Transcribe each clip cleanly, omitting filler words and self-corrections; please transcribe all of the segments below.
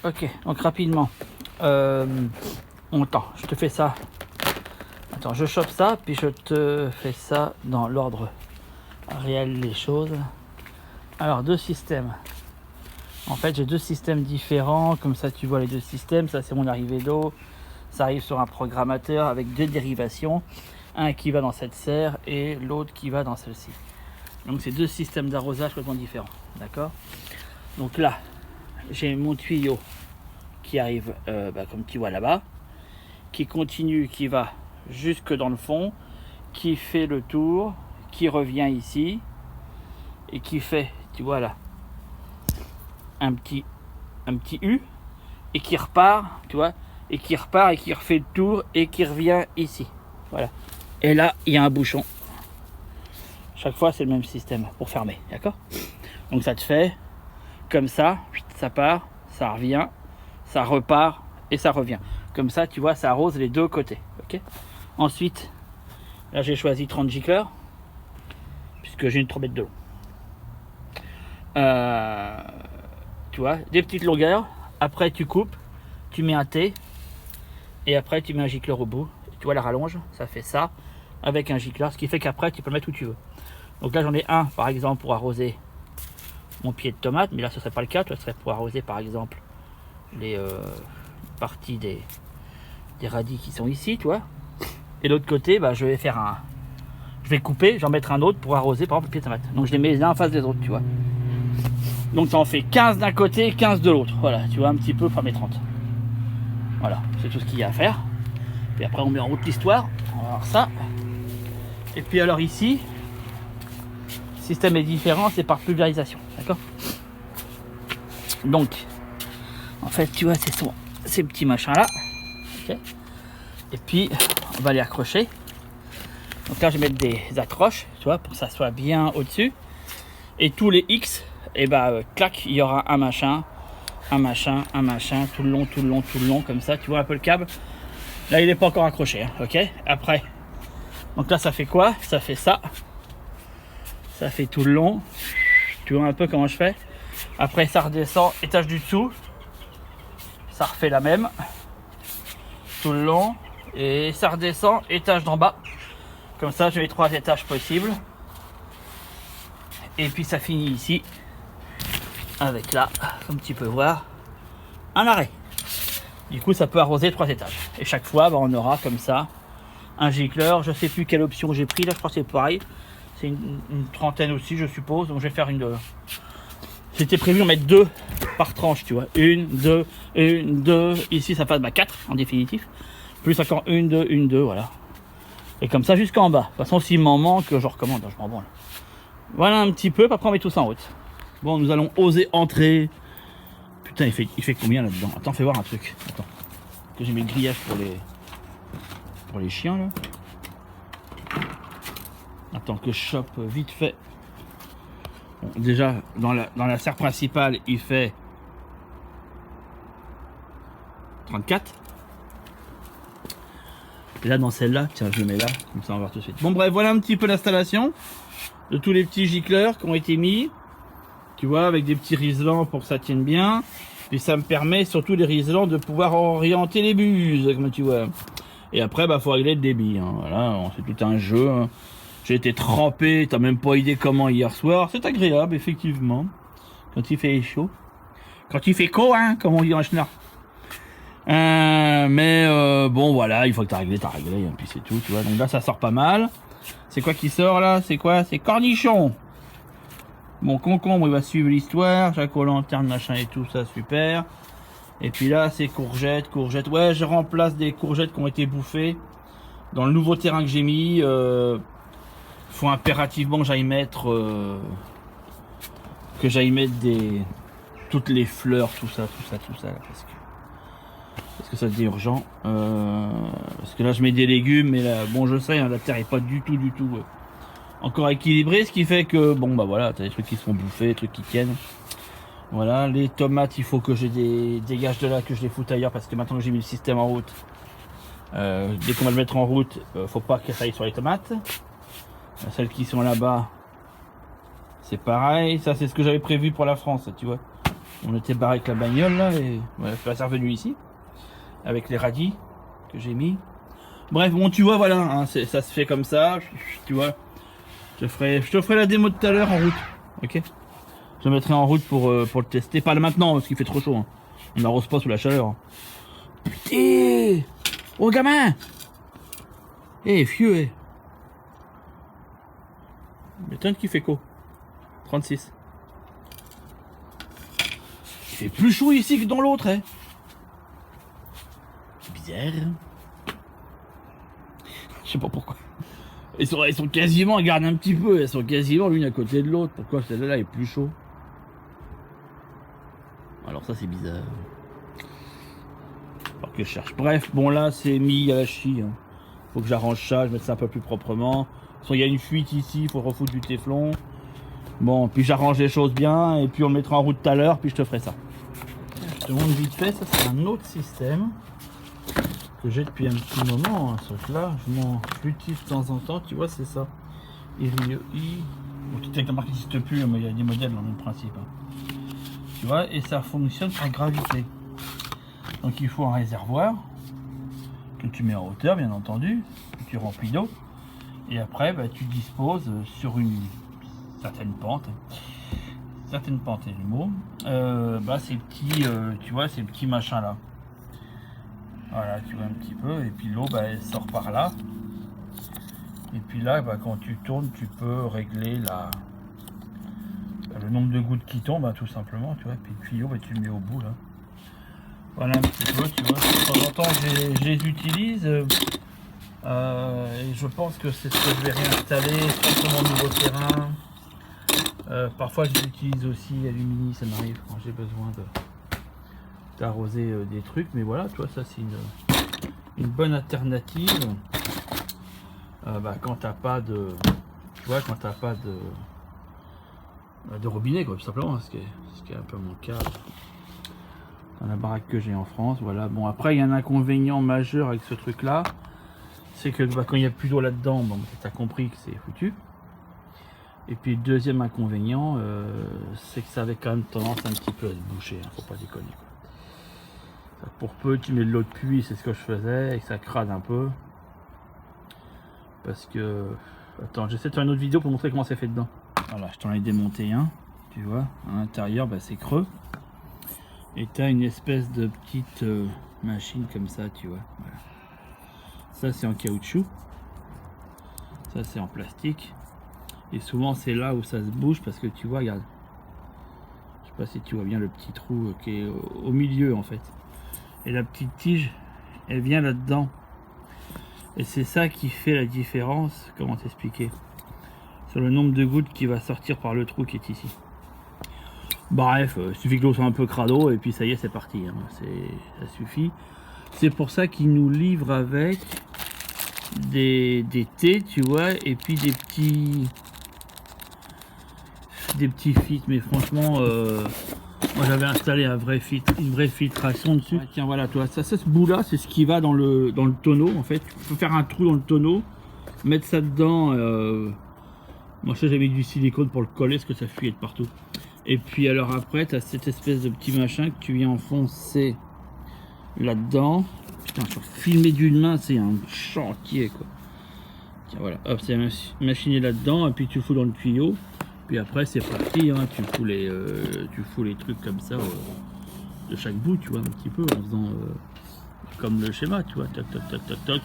Ok, donc rapidement, attends, je te fais ça. Attends, je chope ça, puis je te fais ça dans l'ordre réel des choses. Alors, deux systèmes. En fait, j'ai deux systèmes différents, comme ça tu vois les deux systèmes. Ça, c'est mon arrivée d'eau. Ça arrive sur un programmateur avec deux dérivations. Un qui va dans cette serre et l'autre qui va dans celle-ci. Donc, c'est deux systèmes d'arrosage complètement différents. D'accord? Donc là, j'ai mon tuyau qui arrive, comme tu vois là-bas, qui continue, qui va jusque dans le fond, qui fait le tour, qui revient ici et qui fait, tu vois là, un petit U et qui repart, tu vois, et qui repart et qui refait le tour et qui revient ici. Voilà. Et là, il y a un bouchon. Chaque fois, c'est le même système pour fermer, d'accord? Donc ça te fait comme ça part, ça revient, ça repart et ça revient. Comme ça, tu vois, ça arrose les deux côtés, ok? Ensuite, là, j'ai choisi 30 gicleurs puisque j'ai une trop bête de l'eau. Tu vois, des petites longueurs. Après, tu coupes, tu mets un T et après, tu mets un gicleur au bout. Tu vois la rallonge, ça fait ça avec un gicleur, ce qui fait qu'après, tu peux le mettre où tu veux. Donc là, j'en ai un, par exemple, pour arroser mon pied de tomate, mais là, ce serait pas le cas. Ce serait pour arroser, par exemple, les parties des radis qui sont ici, tu vois. Et l'autre côté, je vais faire je vais couper, j'en mettre un autre pour arroser, par exemple, le pied de tomate. Donc je les mets les uns en face des autres, tu vois. Donc ça en fait 15 d'un côté, 15 de l'autre. Voilà, tu vois, un petit peu pour mes 30. Voilà, c'est tout ce qu'il y a à faire. Puis après, on met en route l'histoire. On va voir ça. Et puis alors ici, le système est différent, c'est par pulvérisation, d'accord? Donc, en fait, tu vois, c'est ces petits machins là. Okay. Et puis, on va les accrocher. Donc là, je vais mettre des accroches, tu vois, pour que ça soit bien au-dessus. Et tous les X, et clac, il y aura un machin, tout le long, comme ça. Tu vois un peu le câble. Là, il n'est pas encore accroché, hein, ok? Après, donc là, ça fait quoi? Ça fait ça. Ça fait tout le long. Tu vois un peu comment je fais? Après, ça redescend, étage du dessous. Ça refait la même. Tout le long. Et ça redescend, étage d'en bas. Comme ça, j'ai les 3 étages possibles. Et puis, ça finit ici. Avec là, comme tu peux voir, un arrêt. Du coup, ça peut arroser 3 étages. Et chaque fois, on aura comme ça un gicleur. Je sais plus quelle option j'ai pris. Là, je crois que c'est pareil. C'est une trentaine aussi, je suppose. Donc, je vais faire une... C'était prévu en mettre 2 par tranche, tu vois. 1, 2, 1, 2. Ici, ça passe 4 en définitif. Plus encore 1, 2, 1, 2, voilà. Et comme ça jusqu'en bas. De toute façon, s'il m'en manque, je recommande. Je m'en branle. Voilà un petit peu. Après, on met tout ça en route. Bon, nous allons oser entrer. Putain, il fait combien là-dedans? Attends, fais voir un truc. Attends. Que j'ai mis le grillage pour les chiens là. Attends que je chope vite fait. Bon, déjà, dans la serre principale, il fait 34. Et là, dans celle-là, tiens, je le mets là, comme ça on va voir tout de suite. Bon, bref, voilà un petit peu l'installation de tous les petits gicleurs qui ont été mis. Tu vois, avec des petits riselants pour que ça tienne bien. Puis ça me permet, surtout les riselants, de pouvoir orienter les buses, comme tu vois. Et après, faut régler le débit. Hein. Voilà, c'est tout un jeu. Hein. J'ai été trempé, t'as même pas idée comment hier soir. C'est agréable, effectivement. Quand il fait chaud. Quand il fait chaud, hein, comme on dit en chenard. Bon, voilà, il faut que t'as réglé, et puis c'est tout, tu vois. Donc là, ça sort pas mal. C'est quoi qui sort là? C'est quoi? C'est cornichon. Bon, concombre, il va suivre l'histoire. Jacques aux lanternes, machin et tout, ça, super. Et puis là, c'est courgettes. Ouais, je remplace des courgettes qui ont été bouffées. Dans le nouveau terrain que j'ai mis, faut impérativement que j'aille mettre toutes les fleurs, tout ça, là, parce que ça devient urgent. Parce que là, je mets des légumes, mais là, bon, je sais, hein, la terre est pas du tout encore équilibrée, ce qui fait que, voilà, t'as des trucs qui se font bouffer, des trucs qui tiennent. Voilà, les tomates, il faut que je dégage de là, que je les foute ailleurs, parce que maintenant que j'ai mis le système en route, dès qu'on va le mettre en route, faut pas que ça aille sur les tomates. Celles qui sont là-bas, c'est pareil. Ça, c'est ce que j'avais prévu pour la France, tu vois. On était barré avec la bagnole là et voilà, c'est revenu ici. Avec les radis que j'ai mis. Bref, bon tu vois voilà, hein, ça se fait comme ça, tu vois. Je te ferai la démo de tout à l'heure en route. Ok. Je le mettrai en route pour le tester. Pas maintenant parce qu'il fait trop chaud. Hein. On n'arrose pas sous la chaleur. Hein. Putain. Oh gamin. Eh fieu eh. M'étonne qu'il fait quoi 36. Il fait plus chaud ici que dans l'autre, hein. Bizarre. Je sais pas pourquoi. Ils sont quasiment, regarde un petit peu, elles sont quasiment l'une à côté de l'autre. Pourquoi celle-là est plus chaud? Alors ça c'est bizarre. Alors que je cherche. Bref, bon là c'est mis à la chie. Hein. Faut que j'arrange ça, je mette ça un peu plus proprement. Il y a une fuite ici, il faut refoutre du téflon. Bon, puis j'arrange les choses bien et puis on le mettra en route tout à l'heure, puis je te ferai ça. Je te montre vite fait, ça c'est un autre système que j'ai depuis un petit moment. Hein, sauf là, je l'utilise de temps en temps, tu vois, c'est ça. Bon, peut-être que la marque n'existe plus, mais il y a des modèles dans le même principe. Hein. Tu vois, et ça fonctionne par gravité. Donc il faut un réservoir que tu mets en hauteur, bien entendu, que tu remplis d'eau. Et après, bah, tu disposes sur une certaine pente est le mot, bah, ces petits, tu vois, ces petits machins là. Voilà, tu vois un petit peu, et puis l'eau, bah, elle sort par là. Et puis là, bah, quand tu tournes, tu peux régler le nombre de gouttes qui tombent, hein, tout simplement, tu vois. Et puis le tuyau, bah, tu le mets au bout là. Voilà un petit peu, tu vois. De temps en temps, je les utilise. Et je pense que c'est ce que je vais réinstaller sur mon nouveau terrain. Parfois je l'utilise aussi à l'humini, ça m'arrive quand j'ai besoin d'arroser des trucs, mais voilà, tu vois, ça c'est une bonne alternative bah, quand t'as pas de, tu vois, quand t'as pas de robinet, quoi, tout simplement, ce qui est un peu mon cas dans la baraque que j'ai en France. Voilà, bon, après il y a un inconvénient majeur avec ce truc là, c'est que bah, quand il n'y a plus d'eau là-dedans, bon, tu as compris que c'est foutu. Et puis le deuxième inconvénient, c'est que ça avait quand même tendance un petit peu à se boucher, hein, faut pas déconner. Quoi. Pour peu tu mets de l'eau de pluie, c'est ce que je faisais, et que ça crade un peu. Parce que... Attends, j'essaie de faire une autre vidéo pour montrer comment c'est fait dedans. Voilà, je t'en ai démonté un, tu vois, à l'intérieur bah, c'est creux. Et tu as une espèce de petite machine comme ça, tu vois. Voilà. Ça c'est en caoutchouc, ça c'est en plastique. Et souvent c'est là où ça se bouge parce que tu vois, regarde. Je sais pas si tu vois bien le petit trou qui est au milieu en fait. Et la petite tige, elle vient là-dedans. Et c'est ça qui fait la différence, comment t'expliquer, sur le nombre de gouttes qui va sortir par le trou qui est ici. Bref, il suffit que l'eau soit un peu crado et puis ça y est, c'est parti. Hein. Ça suffit. C'est pour ça qu'ils nous livrent avec des thés, tu vois, et puis des petits filtres. Mais franchement, moi j'avais installé une vraie filtration dessus. Ouais, tiens, voilà, toi, ça ce bout là, c'est ce qui va dans le tonneau en fait. Tu peux faire un trou dans le tonneau, mettre ça dedans. Moi ça j'avais du silicone pour le coller parce que ça fuyait de partout. Et puis alors après, tu as cette espèce de petit machin que tu viens enfoncer là-dedans. Putain, pour filmer d'une main, c'est un chantier quoi. Tiens, voilà, hop, c'est machiné là-dedans, et puis tu fous dans le tuyau. Puis après, c'est parti, hein, tu fous les trucs comme ça de chaque bout, tu vois, un petit peu, en faisant comme le schéma, tu vois, tac, tac, tac, tac, tac,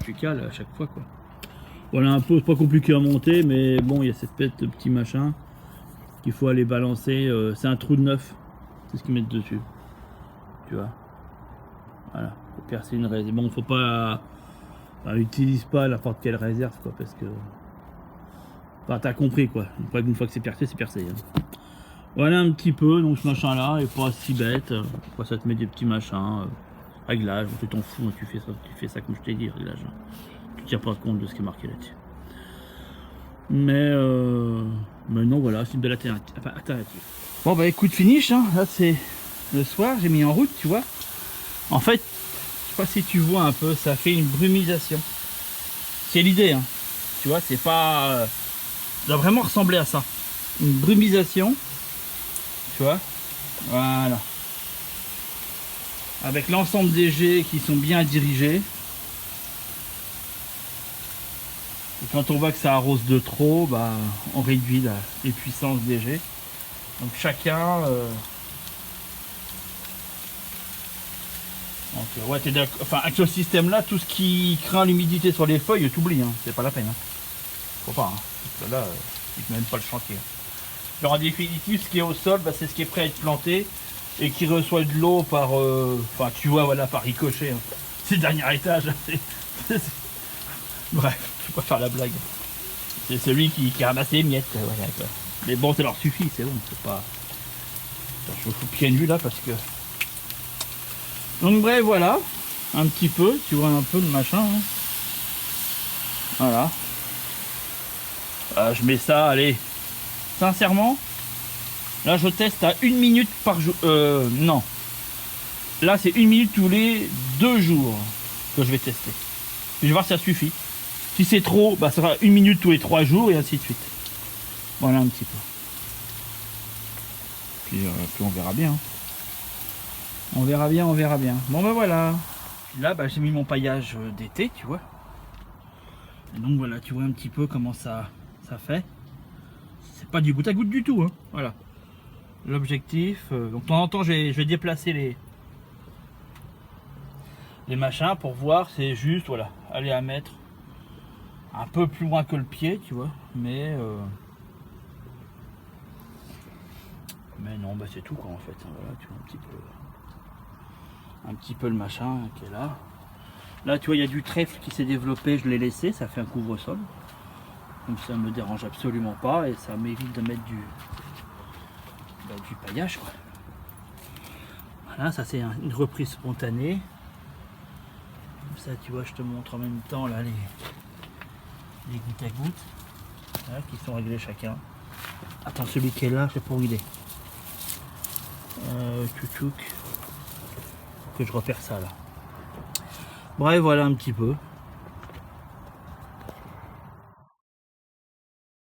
tu cales à chaque fois, quoi. Voilà, un peu, c'est pas compliqué à monter, mais bon, il y a cette espèce de petit machin qu'il faut aller balancer. C'est un trou de neuf, c'est ce qu'ils mettent dessus, tu vois. Voilà, faut percer une réserve. Bon, faut pas, utilise pas n'importe quelle réserve, quoi, parce que, enfin, t'as compris, quoi. Une fois que c'est percé, c'est percé. Hein. Voilà un petit peu, donc ce machin là est pas si bête. Après, ça te met des petits machins, réglage, tu t'en fous, tu fais ça comme je t'ai dit, réglage. Tu tiens pas compte de ce qui est marqué là-dessus. Mais non, voilà, c'est une belle alternative. Bon bah écoute, finish, hein. Là c'est le soir, j'ai mis en route, tu vois. En fait, je sais pas si tu vois un peu, ça fait une brumisation. C'est l'idée, hein. Tu vois, c'est pas... ça doit vraiment ressembler à ça. Une brumisation, tu vois. Voilà. Avec l'ensemble des jets qui sont bien dirigés. Et quand on voit que ça arrose de trop, bah, on réduit les puissances des jets. Donc chacun... Donc, ouais, t'es d'accord. Enfin, avec ce système-là, tout ce qui craint l'humidité sur les feuilles, t'oublies, hein. C'est pas la peine. Hein. Faut pas. Hein. Parce que là, c'est même pas le chantier. Alors en définitive, ce qui est au sol, bah, c'est ce qui est prêt à être planté et qui reçoit de l'eau par, enfin, tu vois, voilà, par ricochet. Hein. C'est le dernier étage. Bref, je peux pas faire la blague. C'est celui qui ramasse les miettes. Voilà, quoi. Mais bon, ça leur suffit, c'est bon. C'est pas. Attends, je me fous pieds nus là parce que. Donc bref, voilà, un petit peu, tu vois un peu le machin. Hein. Voilà. Je mets ça, allez. Sincèrement, là je teste à 1 minute par jour. Non. Là c'est 1 minute tous les 2 jours que je vais tester. Je vais voir si ça suffit. Si c'est trop, bah ça sera 1 minute tous les 3 jours et ainsi de suite. Voilà un petit peu. Puis on verra bien. Hein. On verra bien, on verra bien. Bon ben voilà. Là bah, j'ai mis mon paillage d'été, tu vois. Et donc voilà, tu vois un petit peu comment ça fait. C'est pas du goutte à goutte du tout. Hein. Voilà. L'objectif. Donc de temps en temps je vais déplacer les machins pour voir. C'est juste voilà, aller à mettre un peu plus loin que le pied, tu vois. Mais non, bah c'est tout quoi en fait. Voilà, tu vois un petit peu le machin qui est là. Là tu vois il y a du trèfle qui s'est développé, je l'ai laissé, ça fait un couvre-sol. Donc ça me dérange absolument pas et ça m'évite de mettre du paillage quoi. Voilà, ça c'est une reprise spontanée. Comme ça tu vois je te montre en même temps là les gouttes à gouttes. Voilà, qui sont réglés chacun. Attends, celui qui est là, je sais pas où il est. Tchouk. Que je repère ça là. Bref, voilà un petit peu.